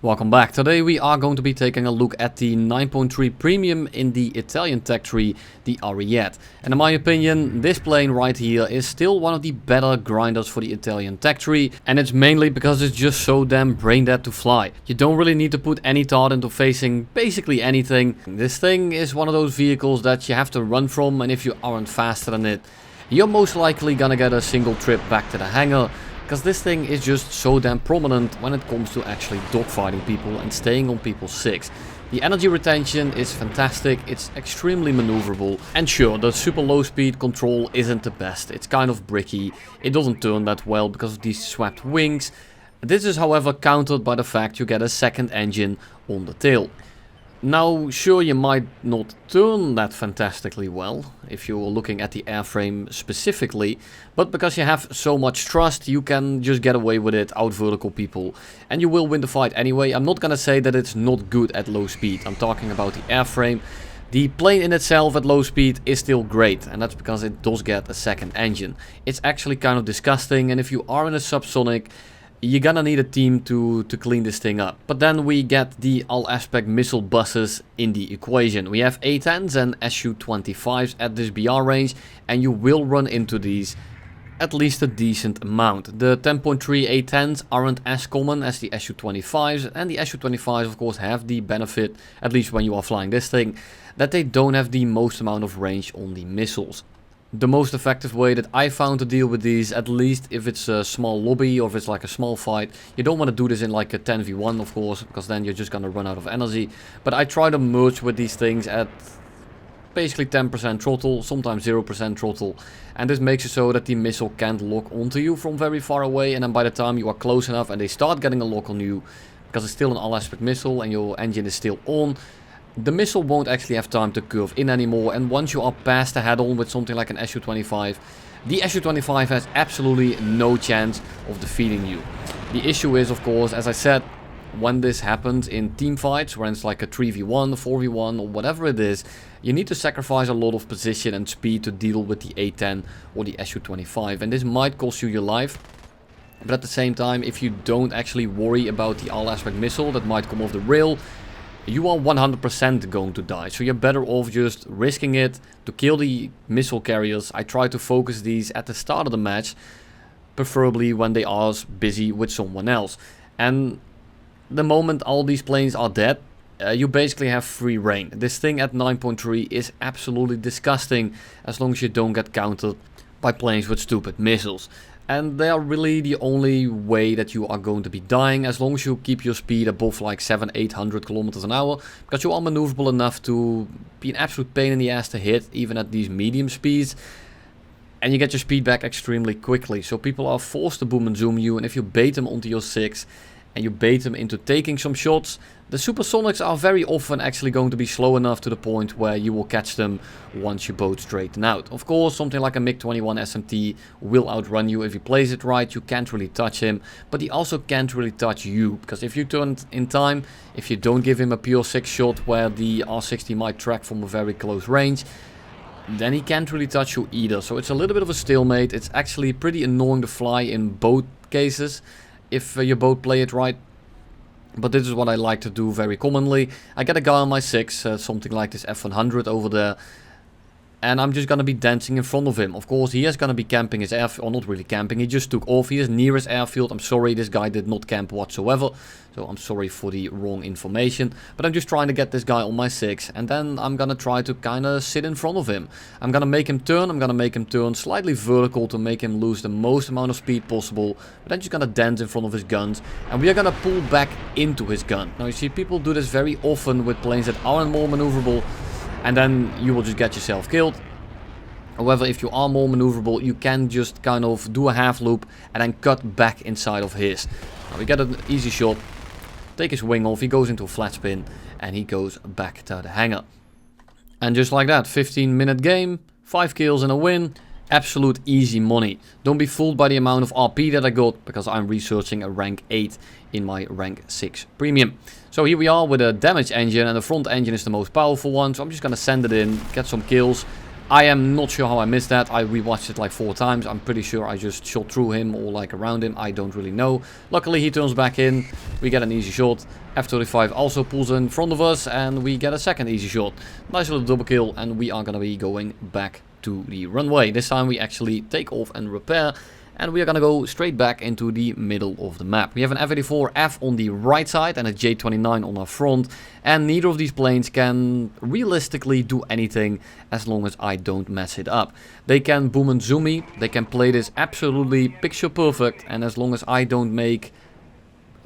Welcome back. Today we are going to be taking a look at the 9.3 premium in the Italian tech tree, the Ariete. And in my opinion, this plane right here is still one of the better grinders for the Italian tech tree. And it's mainly because it's just so damn brain dead to fly. You don't really need to put any thought into facing basically anything. This thing is one of those vehicles that you have to run from, and if you aren't faster than it, you're most likely gonna get a single trip back to the hangar. Because this thing is just so damn prominent when it comes to actually dogfighting people and staying on people's six. The energy retention is fantastic, it's extremely maneuverable, and sure, the super low speed control isn't the best. It's kind of bricky, it doesn't turn that well because of these swept wings. This is however countered by the fact you get a second engine on the tail. Now, sure, you might not turn that fantastically well, if you're looking at the airframe specifically, but because you have so much thrust, you can just get away with it, out vertical people, and you will win the fight anyway. I'm not gonna say that it's not good at low speed, I'm talking about the airframe. The plane in itself at low speed is still great, and that's because it does get a second engine. It's actually kind of disgusting, and if you are in a subsonic, you're gonna need a team to clean this thing up. But then we get the all-aspect missile buses in the equation. We have A-10s and Su-25s at this BR range, and you will run into these at least a decent amount. The 10.3 A-10s aren't as common as the Su-25s, and the Su-25s of course have the benefit, at least when you are flying this thing, that they don't have the most amount of range on the missiles. The most effective way that I found to deal with these, at least if it's a small lobby or if it's like a small fight, you don't want to do this in like a 10v1 of course, because then you're just gonna run out of energy. But I try to merge with these things at basically 10% throttle, sometimes 0% throttle. And this makes it so that the missile can't lock onto you from very far away, and then by the time you are close enough and they start getting a lock on you, because it's still an all-aspect missile and your engine is still on, the missile won't actually have time to curve in anymore, and once you are past the head-on with something like an Su-25, the Su-25 has absolutely no chance of defeating you. The issue is, of course, as I said, when this happens in team fights, when it's like a 3v1, 4v1 or whatever it is, you need to sacrifice a lot of position and speed to deal with the A-10 or the Su-25, and this might cost you your life. But at the same time, if you don't actually worry about the all-aspect missile that might come off the rail, you are 100% going to die, so you're better off just risking it to kill the missile carriers. I try to focus these at the start of the match, preferably when they are busy with someone else. And the moment all these planes are dead, you basically have free reign. This thing at 9.3 is absolutely disgusting as long as you don't get countered by planes with stupid missiles. And they are really the only way that you are going to be dying, as long as you keep your speed above like 700-800 kilometers an hour, because you are maneuverable enough to be an absolute pain in the ass to hit, even at these medium speeds. And you get your speed back extremely quickly, so people are forced to boom and zoom you, and if you bait them onto your 6, and you bait them into taking some shots, the supersonics are very often actually going to be slow enough to the point where you will catch them once you both straighten out. Of course, something like a MiG-21 SMT will outrun you if he plays it right. You can't really touch him, but he also can't really touch you, because if you turn in time, if you don't give him a pure 6 shot where the R60 might track from a very close range, then he can't really touch you either. So it's a little bit of a stalemate. It's actually pretty annoying to fly in both cases, if you both play it right. But this is what I like to do very commonly. I get a guy on my 6, something like this F100 over there, and I'm just gonna be dancing in front of him. Of course, he is gonna be camping his airfield, or not really camping, he just took off. He is near his airfield. I'm sorry, this guy did not camp whatsoever, so I'm sorry for the wrong information. But I'm just trying to get this guy on my 6, and then I'm gonna try to kinda sit in front of him. I'm gonna make him turn slightly vertical to make him lose the most amount of speed possible, but then just gonna dance in front of his guns, and we are gonna pull back into his gun. Now you see, people do this very often with planes that aren't more maneuverable, and then you will just get yourself killed. However, if you are more maneuverable, you can just kind of do a half loop and then cut back inside of his. Now we get an easy shot, take his wing off, he goes into a flat spin, and he goes back to the hangar. And just like that, 15-minute game, 5 kills and a win. Absolute easy money. Don't be fooled by the amount of RP that I got, because I'm researching a rank 8 in my rank 6 premium. So here we are with a damage engine, and the front engine is the most powerful one, so I'm just gonna send it in, get some kills, I am not sure how I missed that. I rewatched it like 4 times. I'm pretty sure I just shot through him or like around him. I don't really know. Luckily he turns back in. We get an easy shot. F-35 also pulls in front of us and we get a second easy shot. Nice little double kill and we are going to be going back to the runway. This time we actually take off and repair. And we are going to go straight back into the middle of the map. We have an F-84F on the right side and a J-29 on our front. And neither of these planes can realistically do anything as long as I don't mess it up. They can boom and zoom me. They can play this absolutely picture perfect. And as long as I don't make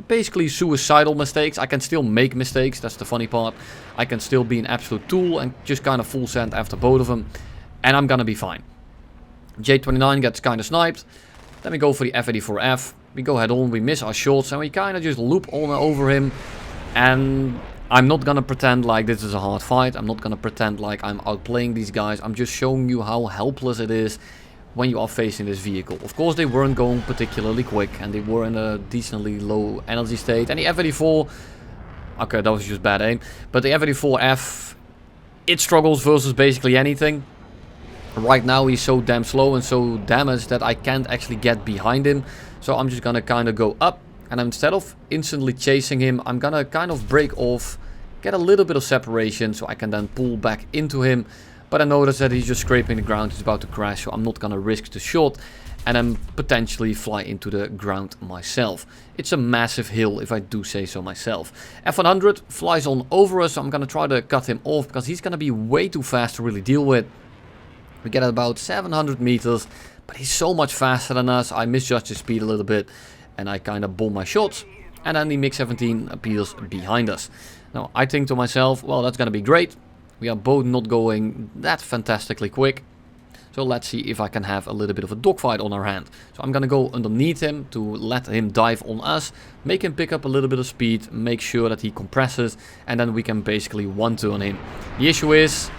basically suicidal mistakes, I can still make mistakes. That's the funny part. I can still be an absolute tool and just kind of full send after both of them. And I'm going to be fine. J-29 gets kind of sniped. Then we go for the F-84F. We go head on, we miss our shots, and we kind of just loop on over him. And I'm not gonna pretend like this is a hard fight. I'm not gonna pretend like I'm outplaying these guys. I'm just showing you how helpless it is when you are facing this vehicle. Of course, they weren't going particularly quick, and they were in a decently low energy state. And the F-84... Okay, that was just bad aim. But the F-84F, it struggles versus basically anything. Right now he's so damn slow and so damaged that I can't actually get behind him. So I'm just gonna kind of go up. And instead of instantly chasing him, I'm gonna kind of break off. Get a little bit of separation so I can then pull back into him. But I notice that he's just scraping the ground. He's about to crash. So I'm not gonna risk the shot. And then potentially fly into the ground myself. It's a massive hill if I do say so myself. F-100 flies on over us. So I'm gonna try to cut him off because he's gonna be way too fast to really deal with. We get about 700 meters, but he's so much faster than us. I misjudged his speed a little bit, and I kind of bomb my shots. And then the MiG-17 appears behind us. Now, I think to myself, well, that's going to be great. We are both not going that fantastically quick. So let's see if I can have a little bit of a dogfight on our hand. So I'm going to go underneath him to let him dive on us. Make him pick up a little bit of speed. Make sure that he compresses. And then we can basically one-turn him. The issue is...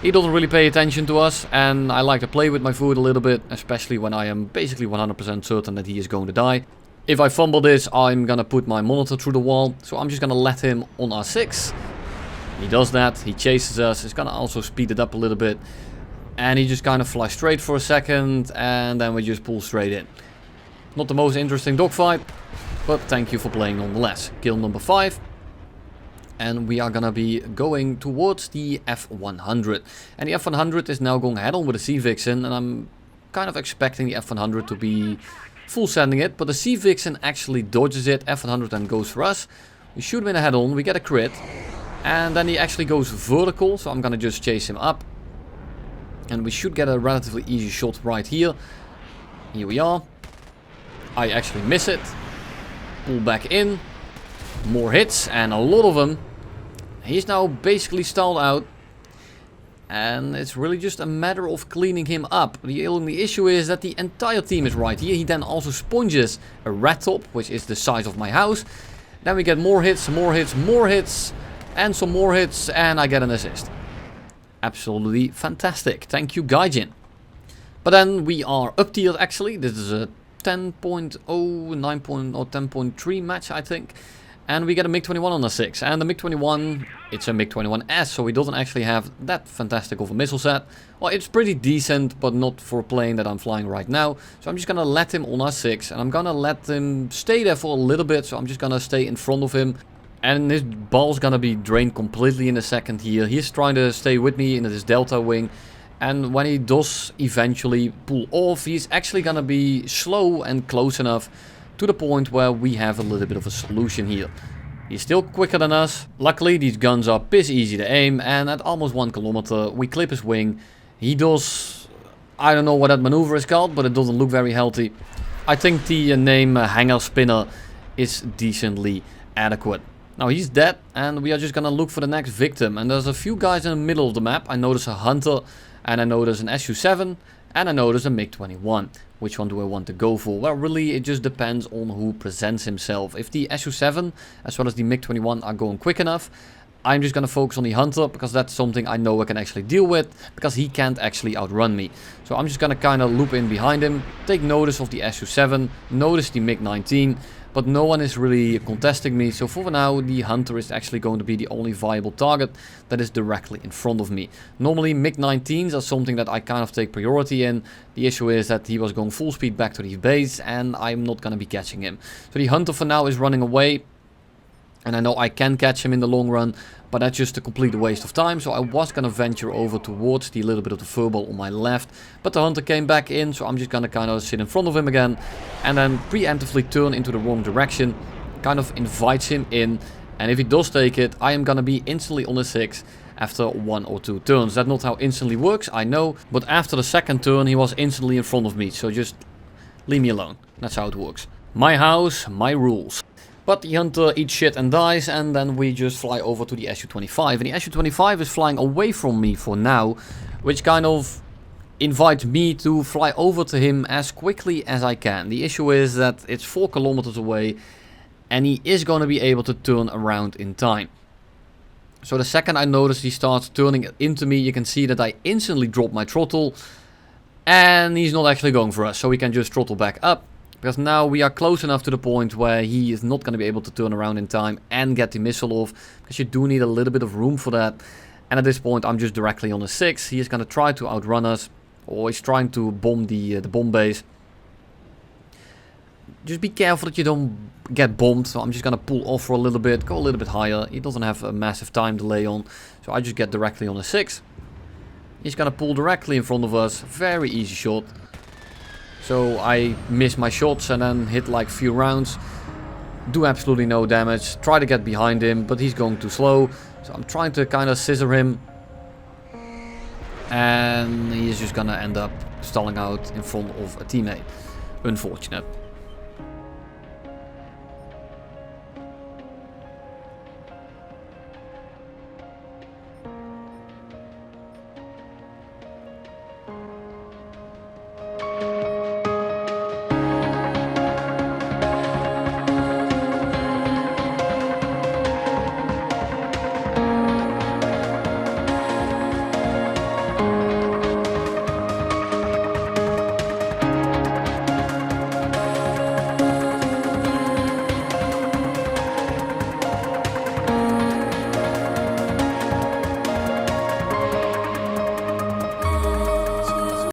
he doesn't really pay attention to us, and I like to play with my food a little bit, especially when I am basically 100% certain that he is going to die. If I fumble this, I'm gonna put my monitor through the wall, so I'm just gonna let him on R6. He does that, he chases us, he's gonna also speed it up a little bit, and he just kind of flies straight for a second, and then we just pull straight in. Not the most interesting dogfight, but thank you for playing nonetheless. Kill number 5. And we are gonna be going towards the F-100. And the F-100 is now going head on with the C-Vixen. And I'm kind of expecting the F-100 to be full sending it. But the C-Vixen actually dodges it. F-100 then goes for us. We shoot him in the head on. We get a crit. And then he actually goes vertical. So I'm gonna just chase him up. And we should get a relatively easy shot right here. Here we are. I actually miss it. Pull back in. More hits, and a lot of them. He's now basically stalled out. And it's really just a matter of cleaning him up. The only issue is that the entire team is right here. He then also sponges a red top, which is the size of my house. Then we get more hits, more hits, more hits. And some more hits, and I get an assist. Absolutely fantastic. Thank you, Gaijin. But then we are up tiered actually. This is a 10.0, 9.0, or 10.3 match, I think. And we get a MiG-21 on the 6. And the MiG-21, it's a MiG-21S, so it doesn't actually have that fantastic of a missile set. Well, it's pretty decent, but not for a plane that I'm flying right now. So I'm just going to let him on our 6. And I'm going to let him stay there for a little bit. So I'm just going to stay in front of him. And his ball's going to be drained completely in a second here. He's trying to stay with me in this delta wing. And when he does eventually pull off, he's actually going to be slow and close enough to the point where we have a little bit of a solution here. He's still quicker than us. Luckily, these guns are piss easy to aim, and at almost 1 kilometer, we clip his wing. He does... I don't know what that maneuver is called, but it doesn't look very healthy. I think the name Hanger Spinner is decently adequate. Now he's dead, and we are just gonna look for the next victim. And there's a few guys in the middle of the map. I notice a Hunter, and I notice an Su-7, and I notice a MiG-21. Which one do I want to go for? Well, really, it just depends on who presents himself. If the Su-7 as well as the MiG-21 are going quick enough, I'm just going to focus on the Hunter, because that's something I know I can actually deal with, because he can't actually outrun me. So I'm just going to kind of loop in behind him, take notice of the Su-7, notice the MiG-19, but no one is really contesting me. So for now, the hunter is actually going to be the only viable target that is directly in front of me. Normally MiG-19s are something that I kind of take priority in. The issue is that he was going full speed back to the base and I'm not going to be catching him. So the hunter for now is running away. And I know I can catch him in the long run, but that's just a complete waste of time. So I was going to venture over towards the little bit of the furball on my left. But the hunter came back in, so I'm just going to kind of sit in front of him again. And then preemptively turn into the wrong direction. Kind of invites him in. And if he does take it, I am going to be instantly on a 6 after 1 or 2 turns. That's not how instantly works, I know. But after the second turn, he was instantly in front of me. So just leave me alone. That's how it works. My house, my rules. But the hunter eats shit and dies, and then we just fly over to the Su-25. And the Su-25 is flying away from me for now, which kind of invites me to fly over to him as quickly as I can. The issue is that it's 4 kilometers away, and he is going to be able to turn around in time. So the second I notice he starts turning into me, you can see that I instantly drop my throttle, and he's not actually going for us, so we can just throttle back up. Because now we are close enough to the point where he is not going to be able to turn around in time and get the missile off. Because you do need a little bit of room for that. And at this point I'm just directly on a 6. He is going to try to outrun us. Or he's trying to bomb the bomb base. Just be careful that you don't get bombed. So I'm just going to pull off for a little bit. Go a little bit higher. He doesn't have a massive time delay on. So I just get directly on a 6. He's going to pull directly in front of us. Very easy shot. So I miss my shots and then hit like few rounds. Do absolutely no damage. Try to get behind him, but he's going too slow. So I'm trying to kind of scissor him. And he's just gonna end up stalling out in front of a teammate. Unfortunate.